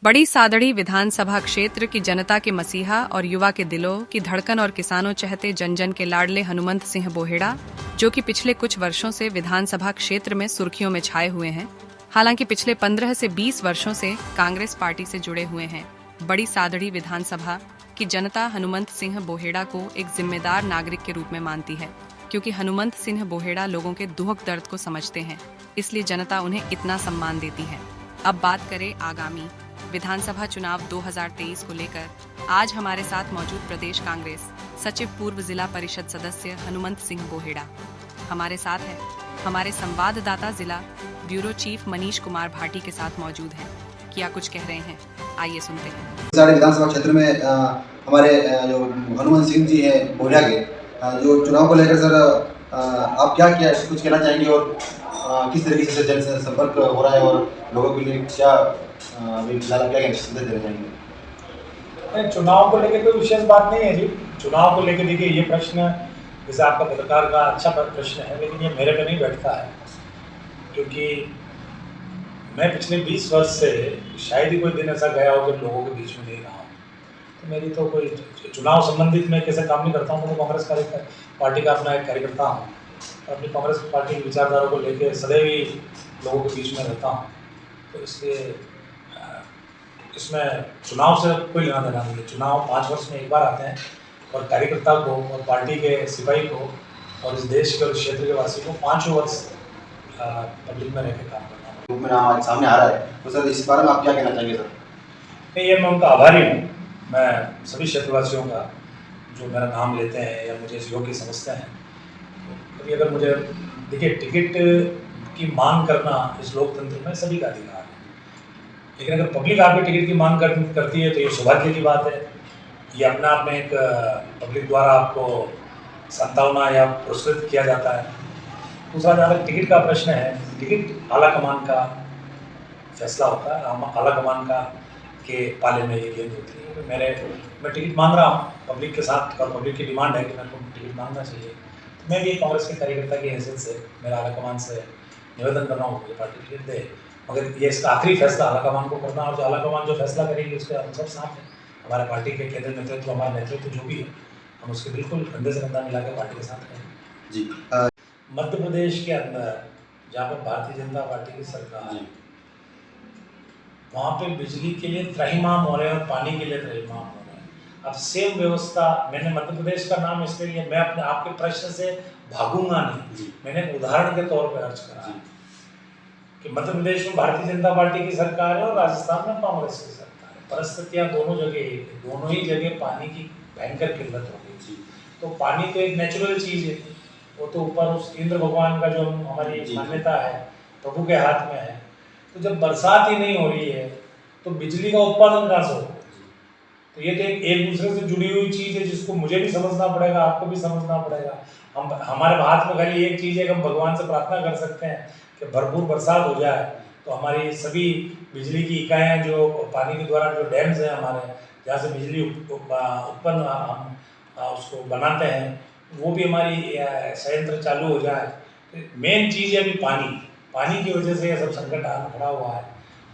बड़ी सादड़ी विधानसभा क्षेत्र की जनता के मसीहा और युवा के दिलों की धड़कन और किसानों चहते जन जन के लाडले हनुमंत सिंह बोहेड़ा, जो कि पिछले कुछ वर्षों से विधानसभा क्षेत्र में सुर्खियों में छाए हुए हैं। हालांकि पिछले 15 से 20 वर्षों से कांग्रेस पार्टी से जुड़े हुए हैं। बड़ी सादड़ी विधानसभा की जनता हनुमंत सिंह बोहेड़ा को एक जिम्मेदार नागरिक के रूप में मानती है, क्योंकि हनुमंत सिंह बोहेड़ा लोगों के दुख दर्द को समझते हैं, इसलिए जनता उन्हें इतना सम्मान देती है। अब बात करें आगामी विधानसभा चुनाव 2023 को लेकर, आज हमारे साथ मौजूद प्रदेश कांग्रेस सचिव पूर्व जिला परिषद सदस्य हनुमंत सिंह बोहेड़ा हमारे साथ है। हमारे संवाददाता जिला ब्यूरो चीफ मनीष कुमार भाटी के साथ मौजूद हैं। क्या कुछ कह रहे हैं, आइए सुनते हैं। सारे विधानसभा क्षेत्र में हमारे जो हनुमंत सिंह जी हैं बोहेड़ा के, जो चुनाव को लेकर सर आप क्या कुछ कहना चाहेंगे और किस तरीके से जन संपर्क हो रहा है और लोगों के लिए क्या संदेश देना चाहेंगे? चुनाव को लेकर कोई विशेष बात नहीं है जी। चुनाव को लेकर देखिए, ये प्रश्न जैसे आपका पत्रकार का अच्छा प्रश्न है, लेकिन ये मेरे पे नहीं बैठता है, क्योंकि मैं पिछले 20 वर्ष से शायद ही कोई दिन ऐसा गया हो जब लोगों के बीच में नहीं रहा हूँ। तो मेरी तो कोई चुनाव संबंधित मैं कैसे काम नहीं करता हूँ। मैं तो कांग्रेस पार्टी का अपना एक कार्यकर्ता हूँ, अपनी कांग्रेस पार्टी की विचारधारा को लेकर सदैव ही लोगों के बीच में रहता हूँ। तो इसलिए इसमें चुनाव से कोई लेना देना नहीं है। चुनाव 5 वर्ष में एक बार आते हैं और कार्यकर्ता को और पार्टी के सिपाही को और इस देश के और क्षेत्र के वासी को 5 वर्ष पब्लिक में रह के काम करना में आज सामने आ रहा है। तो सर इस बारे में आप क्या कहना चाहेंगे? सर नहीं, ये मैं उनका आभारी हूँ। मैं सभी क्षेत्रवासियों का जो मेरा नाम लेते हैं या मुझे इस योग्य समझते हैं। कभी अगर मुझे देखिए, टिकट की मांग करना इस लोकतंत्र में सभी का अधिकार है, लेकिन अगर पब्लिक आपकी टिकट की मांग करती है तो ये सौभाग्य की बात है। ये अपने आप में एक पब्लिक द्वारा आपको संतावना या पुरस्कृत किया जाता है। दूसरा, जहाँ तक टिकट का प्रश्न है, टिकट आला कमान का फैसला होता है। आला कमान का के पाले में ये गेंद होती है। मैं टिकट मांग रहा हूँ पब्लिक के साथ, और पब्लिक की डिमांड है कि मेरे को टिकट मांगना चाहिए। तो मैं भी कांग्रेस के कार्यकर्ता की हैसियत से मेरा आला कमान से निवेदन कर रहा हूँ कि पार्टी टिकट दे, मगर ये इसका आखिरी फैसला आला कमान को करना, और जो आला कमान जो फैसला करेगी उसके हम सब साथ हैं। हमारे पार्टी के केंद्रीय नेतृत्व, हमारा नेतृत्व जो भी है, हम उसके बिल्कुल कंधे से कंधा मिला के पार्टी के साथ हैं जी। मध्य प्रदेश के अंदर जहाँ पर भारतीय जनता पार्टी की सरकार है, वहाँ पे बिजली के लिए त्राहिमाम हो रहे हैं और पानी के लिए त्राहिमाम हो रहे हैं। अब सेम व्यवस्था, मैंने मध्य प्रदेश का नाम इसलिए लिया, मैं अपने आपके प्रश्न से भागूंगा नहीं, मैंने उदाहरण के तौर पर अर्ज करा कि मध्य प्रदेश में भारतीय जनता पार्टी की सरकार है और राजस्थान में कांग्रेस की सरकार है। परिस्थितियाँ दोनों जगह, दोनों ही जगह पानी की भयंकर किल्लत हो गई। तो पानी तो एक नेचुरल चीज़ है, वो तो ऊपर उस इंद्र भगवान का जो हमारी मान्यता है, प्रभु के हाथ में है। तो जब बरसात ही नहीं हो रही है तो बिजली का उत्पादन कहाँ से होगा? तो ये तो एक दूसरे से जुड़ी हुई चीज़ है, जिसको मुझे भी समझना पड़ेगा, आपको भी समझना पड़ेगा। हमारे हाथ में खाली एक चीज़ है कि हम भगवान से प्रार्थना कर सकते हैं कि भरपूर बरसात हो जाए, तो हमारी सभी बिजली की इकाइयाँ जो पानी के द्वारा जो डैम्स हैं हमारे, जहाँ से बिजली उत्पन्न हम उसको बनाते हैं, वो भी हमारी संयंत्र चालू हो जाए। मेन चीज़ है अभी पानी की वजह से ये सब संकट खड़ा हुआ है।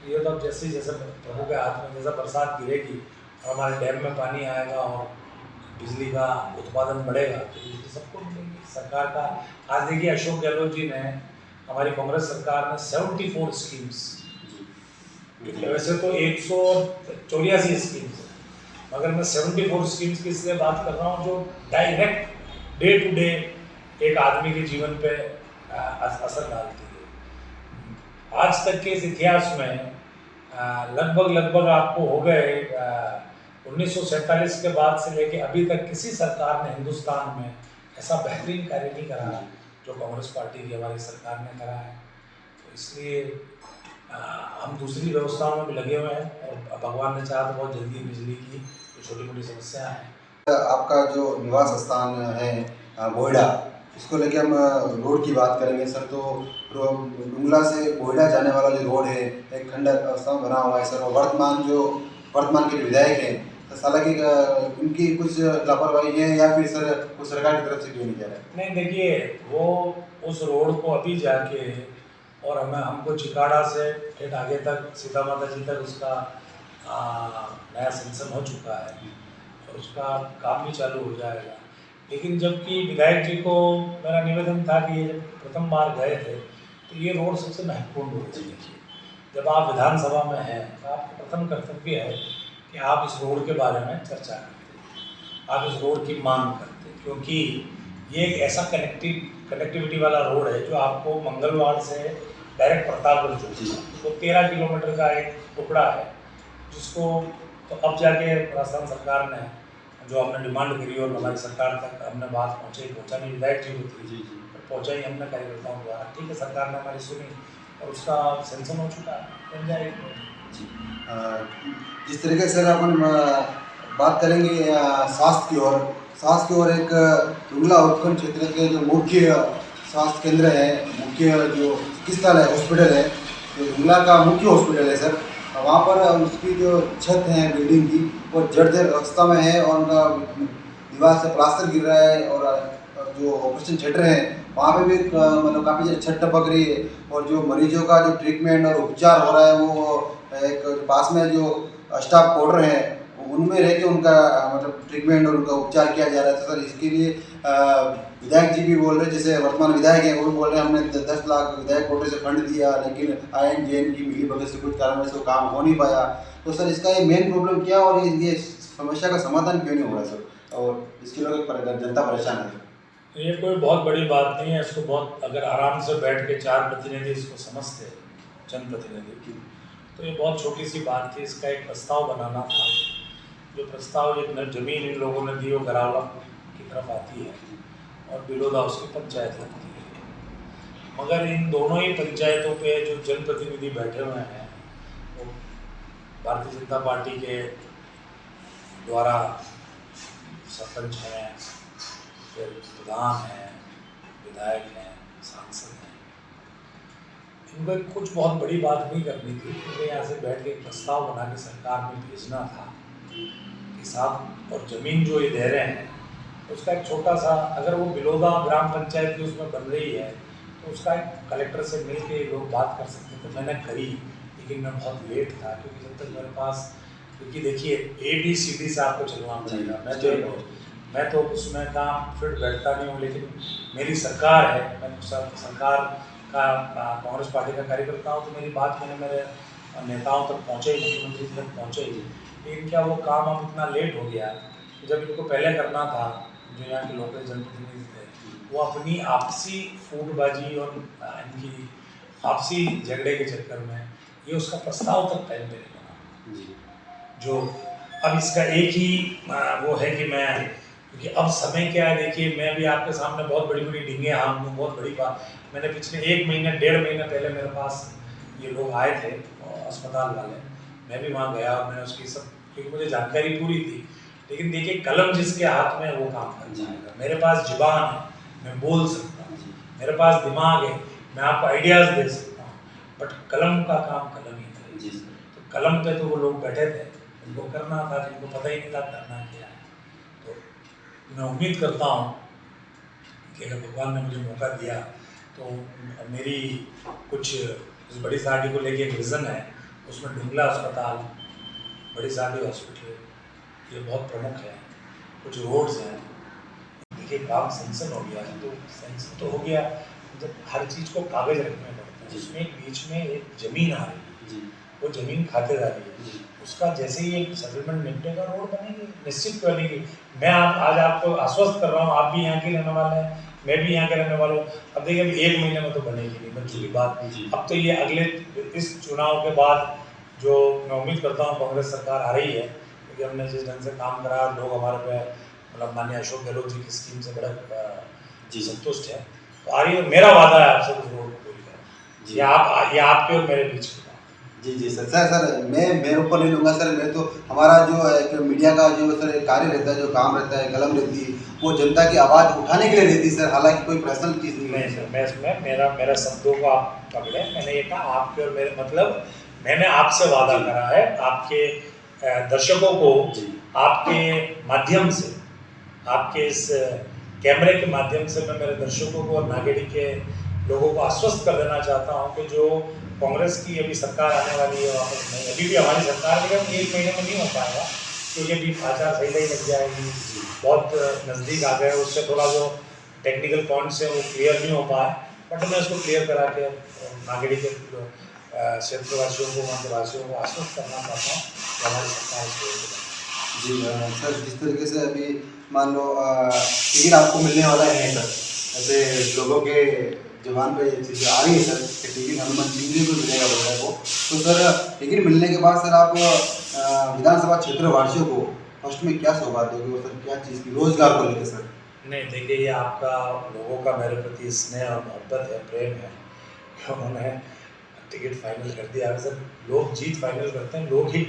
ये तो अब जैसे प्रभु के हाथ में, जैसा बरसात गिरेगी और हमारे डैम में पानी आएगा और बिजली का उत्पादन बढ़ेगा, तो बिजली सबको मिलेगी। सरकार का आज देखिए, अशोक गहलोत जी ने, हमारी कांग्रेस सरकार ने 74 स्कीम्स, वैसे तो 184 स्कीम्स है, मगर मैं 74 स्कीम्स की इसलिए बात कर रहा हूँ जो डायरेक्ट डे टू डे एक आदमी के जीवन पे असर डालती है। आज तक के इस इतिहास में लगभग आपको हो गए 1947 के बाद से लेके अभी तक किसी सरकार ने हिंदुस्तान में ऐसा बेहतरीन कार्य नहीं करा जो कांग्रेस पार्टी की हमारी सरकार ने करा है। तो इसलिए हम दूसरी व्यवस्थाओं में भी लगे हुए हैं, और भगवान ने चाहा तो बहुत जल्दी बिजली की जो छोटी मोटी समस्या हैं। आपका जो निवास स्थान है बोहेड़ा, इसको लेके हम रोड की बात करेंगे सर, तो डुंगला से बोहेड़ा जाने वाला जो रोड है एक खंड अवस्था बना हुआ है सर, और वर्तमान के विधायक हैं, हालांकि उनकी कुछ लापरवाही है या फिर सर वो सरकार की तरफ से क्यों नहीं जा रहा है? नहीं, देखिए, वो उस रोड को अभी जाके और हमको चिकाड़ा से ठेठ आगे तक सीता माता जी तक उसका नया सेंक्शन हो चुका है और उसका काम भी चालू हो जाएगा। लेकिन जबकि विधायक जी को मेरा निवेदन था कि ये जब प्रथम बार गए थे तो ये रोड सबसे महत्वपूर्ण रोड है। देखिए, जब आप विधानसभा में हैं तो आपका प्रथम कर्तव्य है कि आप इस रोड के बारे में चर्चा करते, आप इस रोड की मांग करते, क्योंकि ये एक ऐसा कनेक्टिविटी वाला रोड है जो आपको मंगलवार से डायरेक्ट प्रतापगढ़ जोड़ती है। तो 13 किलोमीटर का एक टुकड़ा है जिसको तो अब जाके राजस्थान सरकार ने जो हमने डिमांड करी और हमारी सरकार तक हमने बात पहुँचानी विधायक जी को थी, पहुँचाई हमने कार्यकर्ताओं द्वारा। ठीक है, सरकार ने हमारी सुनी और उसका सेंक्शन हो चुका है, बन जाएगी। जिस तरीके से अपन बात करेंगे स्वास्थ्य की ओर एक डुंगला उत्खंड क्षेत्र के जो मुख्य स्वास्थ्य केंद्र है, मुख्य जो चिकित्सालय हॉस्पिटल है, जो डुंगला का मुख्य हॉस्पिटल है सर, वहाँ पर उसकी जो छत है बिल्डिंग की वो जर्जर अवस्था में है और उनका दीवार से प्लास्टर गिर रहा है और जो ऑपरेशन थिएटर है वहाँ पे भी मतलब काफ़ी छत टपक रही है और जो मरीजों का जो ट्रीटमेंट और उपचार हो रहा है वो एक पास में जो स्टाफ क्वार्टर है उनमें रह के उनका मतलब ट्रीटमेंट और उनका उपचार किया जा रहा है। तो सर इसके लिए विधायक जी भी बोल रहे हैं, जैसे वर्तमान विधायक हैं वो भी बोल रहे हैं हमने 10 लाख विधायक कोटे से फंड दिया लेकिन INJN की मिली भगत से कुछ कारण से काम हो नहीं पाया। तो सर इसका ये मेन प्रॉब्लम क्या और ये समस्या का समाधान क्यों नहीं हो रहा सर और इसके लोग जनता परेशान है? ये कोई बहुत बड़ी बात नहीं है, इसको बहुत अगर आराम से बैठ के 4 प्रतिनिधि इसको समझते, जनप्रतिनिधि, तो ये बहुत छोटी सी बात थी। इसका एक प्रस्ताव बनाना था, जो प्रस्ताव एक जमीन इन लोगों ने दी वो गरावला की तरफ आती है और बिलोदा उसकी पंचायत लगती है। मगर इन दोनों ही पंचायतों पे जो जनप्रतिनिधि बैठे हुए हैं वो भारतीय जनता पार्टी के द्वारा सरपंच हैं, फिर प्रधान हैं, विधायक हैं, सांसद हैं। इनको कुछ बहुत बड़ी बात नहीं करनी थी, इनको यहाँ से बैठ के एक प्रस्ताव बना के सरकार में भेजना था कि साहब और ज़मीन जो ये दे रहे हैं उसका एक छोटा सा, अगर वो बिलोदा ग्राम पंचायत की उसमें बन रही है तो उसका एक कलेक्टर से मिल के लोग बात कर सकते थे। मैंने करी लेकिन मैं बहुत लेट था, क्योंकि जब तक मेरे पास, क्योंकि देखिए ABCD से आपको चलना पड़ेगा। मैं तो उसमें काम फिट बैठता नहीं हूँ, लेकिन मेरी सरकार है, मैं सरकार का कांग्रेस पार्टी का कार्यकर्ता हूँ, तो मेरी बात मैंने मेरे नेताओं तक पहुँचे, मुख्यमंत्री तक पहुँचे। लेकिन क्या वो काम अब इतना लेट हो गया, जब इनको पहले करना था, जो यहाँ के लोकल जनप्रतिनिधि थे वो अपनी आपसी फूटबाजी और इनकी आपसी झगड़े के चक्कर में ये उसका प्रस्ताव तक टाइम पे नहीं बना। जो अब इसका एक ही वो है कि मैं, क्योंकि अब समय क्या है, देखिए मैं भी आपके सामने बहुत बड़ी बड़ी डींगे हाँ हूँ, बहुत बड़ी बात। मैंने पिछले 1 महीने 1.5 महीने पहले मेरे पास ये लोग आए थे अस्पताल वाले, मैं भी वहाँ गया और मैंने उसकी सब, क्योंकि मुझे जानकारी पूरी थी। लेकिन देखिए कलम जिसके हाथ में वो काम कर जाएगा। मेरे पास जुबान है, मैं बोल सकता हूँ, मेरे पास दिमाग है, मैं आपको आइडियाज़ दे सकता हूँ, बट कलम का काम कलम ही करे। तो कलम पे तो वो लोग बैठे थे, उनको करना था, जिनको पता ही नहीं था करना क्या है। तो मैं उम्मीद करता हूँ कि अगर भगवान ने मुझे मौका दिया तो मेरी कुछ इस बड़ी साड़ी को लेके एक विज़न है, उसमें डुंगला अस्पताल, बड़ी साड़ी हॉस्पिटल, ये बहुत प्रमुख है। कुछ रोड्स हैं, देखिए काम सेंक्शन हो गया है, तो सेंक्शन तो हो गया, जब हर चीज़ को कागज रखने पड़ते हैं, उसमें बीच में एक ज़मीन आ रही है, वो ज़मीन खातेदारी है, उसका जैसे ही एक सेटलमेंट निपटेगा रोड बनेगी, निश्चित बनेगी। मैं आज आपको आश्वस्त कर रहा हूँ, आप भी यहाँ के रहने वाले हैं, मैं भी यहाँ के रहने वाला हूँ। अब देखिए अभी 1 महीने में तो बनेगी नहीं, बच्चों की बात। अब तो ये अगले इस चुनाव के बाद जो मैं उम्मीद करता हूँ कांग्रेस सरकार आ रही है, क्योंकि हमने जिस ढंग से काम करा, लोग हमारे पे मतलब माननीय अशोक गहलोत जी की स्कीम से बड़ा संतुष्ट है। तो आ रही है, मेरा वादा है आपसे उस रोड को पूरी करें, ये आपके और मेरे बीच की बात। जी सर मैं मेरे ऊपर नहीं लूँगा सर। मैं तो हमारा जो एक मीडिया का जो सर कार्य रहता है, जो काम रहता है, कलम रहती है, वो जनता की आवाज़ उठाने के लिए रहती है सर, हालांकि कोई पर्सनल चीज़ नहीं है सर। मैं इसमें मेरा शब्दों को आप पकड़े, मैंने ये कहा आपके और मेरे, मतलब मैंने आपसे वादा करा है, आपके दर्शकों को आपके माध्यम से, आपके इस कैमरे के माध्यम से मैं मेरे दर्शकों को और नागेड़ी के लोगों को आश्वस्त कर देना चाहता हूँ कि जो कांग्रेस की अभी सरकार आने वाली है वापस नहीं, अभी भी हमारी सरकार है, लेकिन 1 महीने में नहीं हो पाएगा क्योंकि अभी आचार संहिता ही लग जाएगी, बहुत नज़दीक आ गए, उससे थोड़ा जो टेक्निकल पॉइंट्स है वो क्लियर नहीं हो पाए, बट मैं उसको क्लियर करा के नागरिक के क्षेत्रवासियों को, वंशवासियों को आश्वस्त करना चाहता हूँ कि हमारी सरकार इसको जी सर, जिस तरीके से अभी मान लो टिकट आपको मिलने वाला है सर, ऐसे लोगों के जुबान पे ये चीज़ें आ रही है सर कि टिकट हनुमान सिंह को मिलेगा बोलने को, तो सर टिकट मिलने के बाद सर आप विधानसभा क्षेत्र वासियों को फर्स्ट में क्या सौगात दोगे, सर क्या चीज़ की रोजगार को लेकर सर? नहीं, देखिए ये आपका लोगों का मेरे प्रति स्नेह और मोहब्बत है, प्रेम है कि उन्होंने टिकट फाइनल कर दिया। अगर लोग जीत फाइनल करते हैं, लोग ही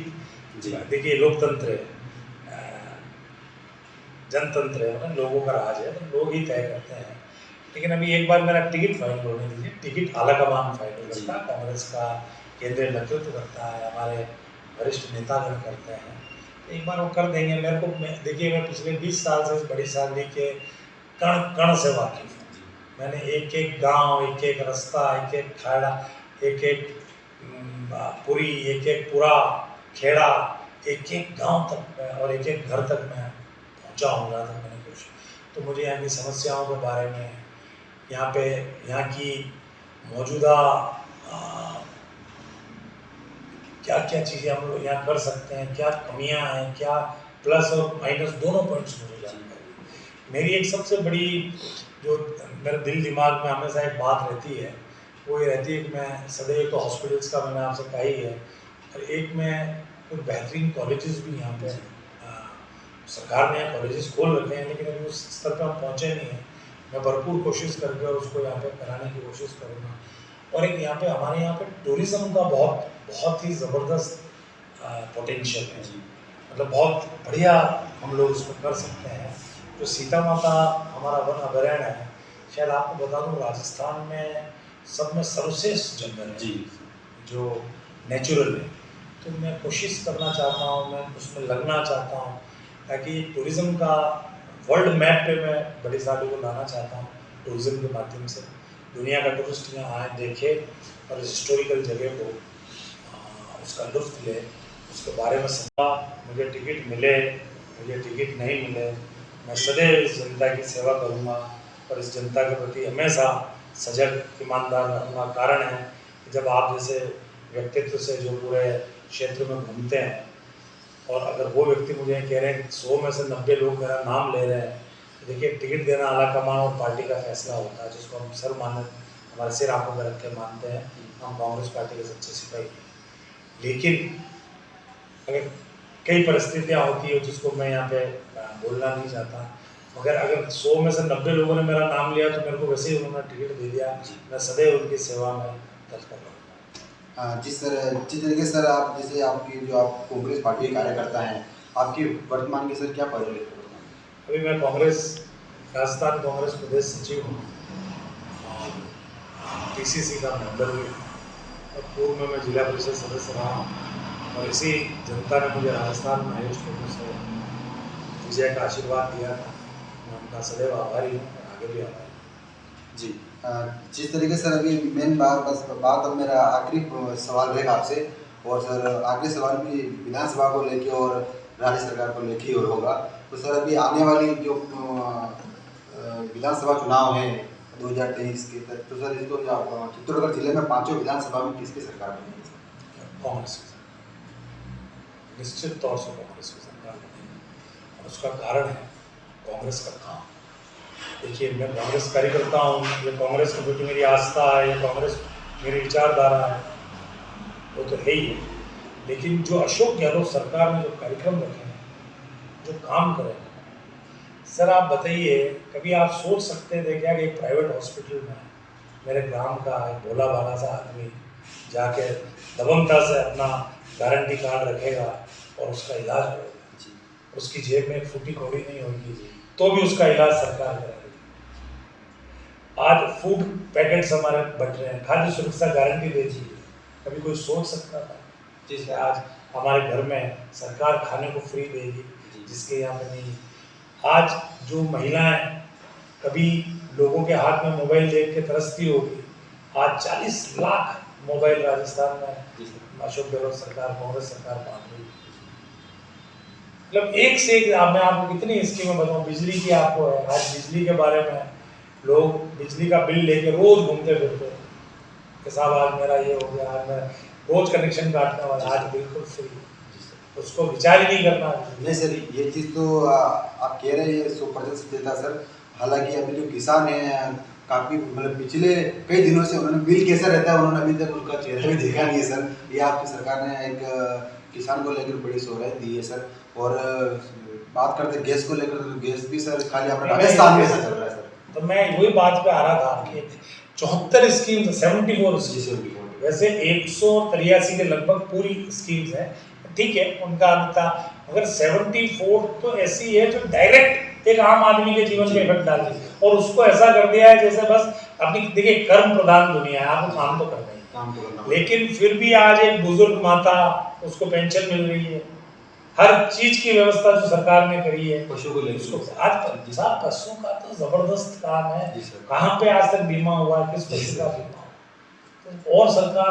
देखिए लोकतंत्र है, जनतंत्र है, मतलब लोगों का राज है, तो लोग ही तय करते हैं। लेकिन अभी एक बार मेरा टिकट फाइनल होने दीजिए, टिकट आलाकमान फाइनल करता है, कांग्रेस का केंद्रीय नेतृत्व करता है, हमारे वरिष्ठ नेतागण करते हैं, एक बार वो कर देंगे। मेरे को देखिए मैं पिछले 20 साल से इस बड़ी सारणी के कण कण से वाकिफ हूँ। मैंने एक एक गांव, एक एक रास्ता, एक एक खाड़ा, एक एक पुरी, एक एक पूरा खेड़ा, एक एक गांव तक में और एक एक घर तक मैं पहुँचा हूँ जहाँ तक मैंने कुछ, तो मुझे यहाँ की समस्याओं के बारे में, यहाँ की मौजूदा क्या क्या चीज़ें हम लोग यहाँ कर सकते हैं, क्या कमियाँ हैं, क्या प्लस और माइनस दोनों पॉइंट्स मुझे जानकारी। मेरी एक सबसे बड़ी जो मेरे दिल दिमाग में हमेशा एक बात रहती है, वो ये रहती है कि मैं सदैव तो हॉस्पिटल्स का मैंने आपसे कहा ही है, और एक में कुछ बेहतरीन कॉलेजेस भी यहाँ पे सरकार ने यहाँ कॉलेजेस खोल रखे हैं, लेकिन अभी उस स्तर पर हम पहुँचे नहीं हैं। मैं भरपूर कोशिश करके और उसको यहाँ पे कराने की कोशिश करूँगा। और एक यहाँ पे हमारे यहाँ पे टूरिज़्म का बहुत ही ज़बरदस्त पोटेंशियल है, मतलब बहुत बढ़िया हम लोग इसको कर सकते हैं। जो सीता माता हमारा वन अभयारण्य है, शायद आपको बता दूँ राजस्थान में सब में सर्वश्रेष्ठ जंगल है जी, जो नेचुरल है। तो मैं कोशिश करना चाहता हूँ, मैं उसमें लगना चाहता हूँ, ताकि टूरिज़्म का वर्ल्ड मैप पे मैं बड़ी साड़ी को लाना चाहता हूँ। टूरिज़्म के माध्यम से दुनिया का टूरिस्ट यहाँ आए, देखे और इस हिस्टोरिकल जगह को उसका लुत्फ़ ले, उसके बारे में समझा। मुझे टिकट मिले, मुझे टिकट नहीं मिले, मैं सदैव इस जनता की सेवा करूँगा और इस जनता के प्रति हमेशा सजग ईमानदार रहूँगा। कारण है कि जब आप जैसे व्यक्तित्व से जो पूरे क्षेत्र में घूमते हैं, और अगर वो व्यक्ति मुझे कह रहे हैं कि 100 में से 90 लोग मेरा नाम ले रहे हैं, तो देखिए टिकट देना आलाकमान और पार्टी का फैसला होता है, जिसको हम सर माने, हमारे सिर आंखों में रख के मानते हैं, हम कांग्रेस पार्टी के सच्चे सिपाही। लेकिन अगर कई परिस्थितियाँ होती है जिसको मैं यहाँ पे बोलना नहीं चाहता, मगर अगर 100 में से 90 लोगों ने मेरा नाम लिया तो मेरे को वैसे ही उन्होंने टिकट दे दिया, मैं सदैव उनकी सेवा में तत्पर रहूँगा। हाँ जिस तरीके सर आप जैसे आपकी जो आप कांग्रेस पार्टी के कार्यकर्ता हैं, आपकी वर्तमान की सर क्या परिवर्तन? अभी मैं राजस्थान कांग्रेस प्रदेश सचिव हूँ, PCC का मेंबर भी, और पूर्व में मैं जिला परिषद सदस्य रहा हूँ, और इसी जनता ने मुझे राजस्थान में हाईएस्ट वोटों से विजय का आशीर्वाद दिया था। मैं उनका सदैव आभारी हूँ और आगे भी आभारी हूँ जी। जिस तरीके सर अभी मेन बात अब मेरा आखिरी सवाल रहेगा आपसे, और सर आखिरी सवाल भी विधानसभा को लेके और राज्य सरकार को लेके और होगा। तो सर अभी आने वाली जो विधानसभा चुनाव है 2023 के तक, तो सर इसको चित्तौड़गढ़ जिले में 5 विधानसभा में किसकी सरकार बनेगी? कांग्रेस की, निश्चित तौर से कांग्रेस की सरकार बनेगी, और उसका कारण है कांग्रेस का काम। देखिए मैं कांग्रेस कार्यकर्ता हूँ, ये कांग्रेस के प्रति मेरी आस्था है, ये कांग्रेस मेरी विचारधारा है, वो तो है ही है। लेकिन जो अशोक गहलोत सरकार ने जो कार्यक्रम रखे हैं, जो काम करे, सर आप बताइए, कभी आप सोच सकते थे क्या कि एक प्राइवेट हॉस्पिटल में मेरे ग्राम का एक भोला भाला सा आदमी जाके दबंगता से अपना गारंटी कार्ड रखेगा और उसका इलाज होगा, उसकी जेब में एक फूटी कौड़ी नहीं होगी, तो भी उसका इलाज सरकार करेगी। आज फूड पैकेट्स हमारे बट रहे हैं, खाद्य सुरक्षा गारंटी देती है, कभी कोई सोच सकता था? जिससे आज हमारे घर में सरकार खाने को फ्री देगी, जिसके यहाँ पे नहीं। आज जो महिलाएं कभी लोगों के हाथ में मोबाइल देख के तरसती होगी, आज 40 लाख मोबाइल राजस्थान में जी सर। अशोक गहलोत सरकार, कांग्रेस सरकार बांट रही है। मतलब एक से एक मैं आपको कितनी स्कीमें बताऊं। बिजली की आपको है, आज बिजली के बारे में लोग बिजली का बिल लेके रोज घूमते फिरते हैं कि साहब आज मेरा ये हो गया, आज मेरा रोज कनेक्शन काटने वाला, आज बिल्कुल फ्री, उसको विचार ही नहीं करना। नहीं सर, ये चीज़ तो आप कह रहे हैं 100% देता सर। हालांकि अभी जो किसान हैं काफ़ी मतलब पिछले कई दिनों से उन्होंने बिल कैसा रहता है उन्होंने अभी तक उनका चेहरा भी देखा नहीं है सर। ये आपकी सरकार ने एक किसान को लेकर बड़ी सहूलियत दी है सर। और बात करते गैस को लेकर, तो गैस भी सर खाली अपने राजस्थान में ऐसा चल रहा है सर। तो मैं वही बात पे आ रहा था कि 74 स्कीम, 74 जी सर। वैसे 183 के लगभग पूरी स्कीम्स हैं, ठीक है, उनका उनका, मगर 74 तो ऐसी है जो डायरेक्ट एक आम आदमी के जीवन में इफेक्ट डालती है, और उसको ऐसा कर दिया है जैसे बस अपनी, देखिए कर्म प्रधान दुनिया है, आपको काम तो करना ही है, काम तो करना। लेकिन फिर भी आज एक बुजुर्ग माता, उसको पेंशन मिल रही है, हर चीज की व्यवस्था जो सरकार ने करी है। पशु को लेकर उसको आज साहब पशु का तो जबरदस्त काम है। जी सर। कहाँ पे आज तक बीमा हुआ है, किस पशु का बीमा हुआ, और सरकार